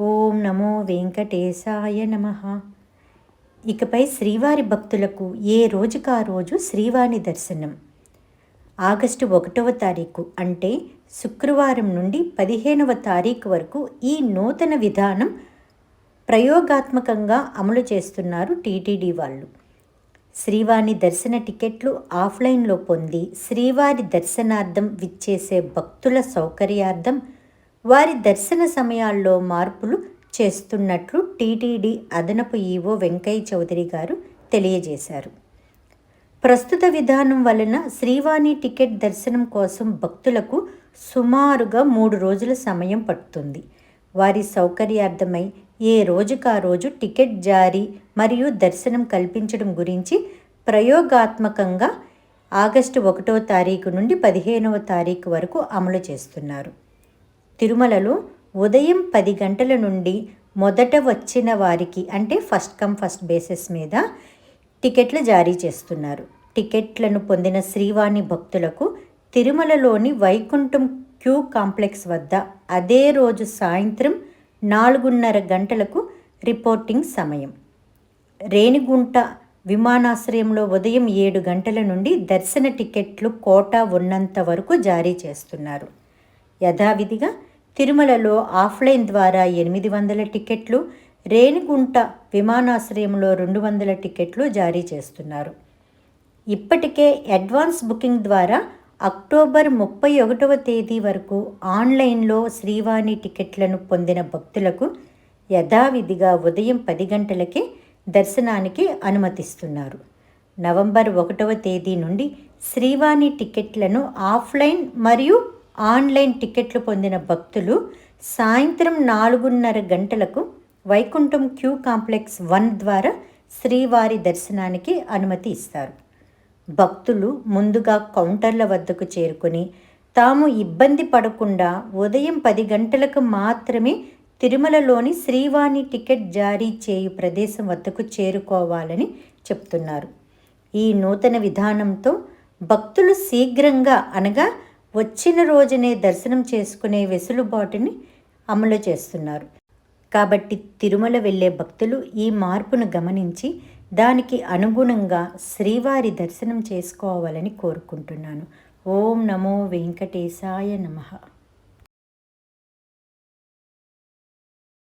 ఓం నమో వెంకటేశాయ నమః. ఇకపై శ్రీవారి భక్తులకు ఏ రోజుకు ఆ రోజు శ్రీవారి దర్శనం. ఆగస్టు 1వ తారీఖు అంటే శుక్రవారం నుండి 15వ తారీఖు వరకు ఈ నూతన విధానం ప్రయోగాత్మకంగా అమలు చేస్తున్నారు టీటీడీ వాళ్ళు. శ్రీవారి దర్శన టికెట్లు ఆఫ్లైన్లో పొంది శ్రీవారి దర్శనార్థం విచ్చేసే భక్తుల సౌకర్యార్థం వారి దర్శన సమయాల్లో మార్పులు చేస్తున్నట్లు టీటీడీ అదనపు ఈవో వెంకయ్య చౌదరి గారు తెలియజేశారు. ప్రస్తుత విధానం వలన శ్రీవారి టికెట్ దర్శనం కోసం భక్తులకు సుమారుగా 3 రోజుల సమయం పడుతుంది. వారి సౌకర్యార్థమై ఏ రోజుకు ఆ రోజు టికెట్ జారీ మరియు దర్శనం కల్పించడం గురించి ప్రయోగాత్మకంగా ఆగస్టు 1వ తారీఖు నుండి 15వ తారీఖు వరకు అమలు చేస్తున్నారు. తిరుమలలో ఉదయం 10 గంటల నుండి మొదట వచ్చిన వారికి అంటే ఫస్ట్ కమ్ ఫస్ట్ బేసిస్ మీద టికెట్లు జారీ చేస్తున్నారు. టికెట్లను పొందిన శ్రీవాణి భక్తులకు తిరుమలలోని వైకుంఠం క్యూ కాంప్లెక్స్ వద్ద అదే రోజు సాయంత్రం 4:30 గంటలకు రిపోర్టింగ్ సమయం. రేణిగుంట విమానాశ్రయంలో ఉదయం 7 గంటల నుండి దర్శన టికెట్లు కోటా ఉన్నంత వరకు జారీ చేస్తున్నారు. యథావిధిగా తిరుమలలో ఆఫ్లైన్ ద్వారా 800 టికెట్లు, రేణిగుంట విమానాశ్రయంలో 200 టికెట్లు జారీ చేస్తున్నారు. ఇప్పటికే అడ్వాన్స్ బుకింగ్ ద్వారా అక్టోబర్ 31వ తేదీ వరకు ఆన్లైన్లో శ్రీవాణి టికెట్లను పొందిన భక్తులకు యథావిధిగా ఉదయం 10 గంటలకే దర్శనానికి అనుమతిస్తున్నారు. నవంబర్ 1వ తేదీ నుండి శ్రీవాణి టికెట్లను ఆఫ్లైన్ మరియు ఆన్లైన్ టికెట్లు పొందిన భక్తులు సాయంత్రం 4:30 గంటలకు వైకుంఠం క్యూ కాంప్లెక్స్ 1 ద్వారా శ్రీవారి దర్శనానికి అనుమతి ఇస్తారు. భక్తులు ముందుగా కౌంటర్ల వద్దకు చేరుకొని తాము ఇబ్బంది పడకుండా ఉదయం 10 గంటలకు మాత్రమే తిరుమలలోని శ్రీవాణి టికెట్ జారీ చేయు ప్రదేశం వద్దకు చేరుకోవాలని చెప్తున్నారు. ఈ నూతన విధానంతో భక్తులు శీఘ్రంగా అనగా వచ్చిన రోజునే దర్శనం చేసుకునే వెసులుబాటుని అమలు చేస్తున్నారు. కాబట్టి తిరుమల వెళ్ళే భక్తులు ఈ మార్పును గమనించి దానికి అనుగుణంగా శ్రీవారి దర్శనం చేసుకోవాలని కోరుకుంటున్నాను. ఓం నమో వెంకటేశాయ నమః.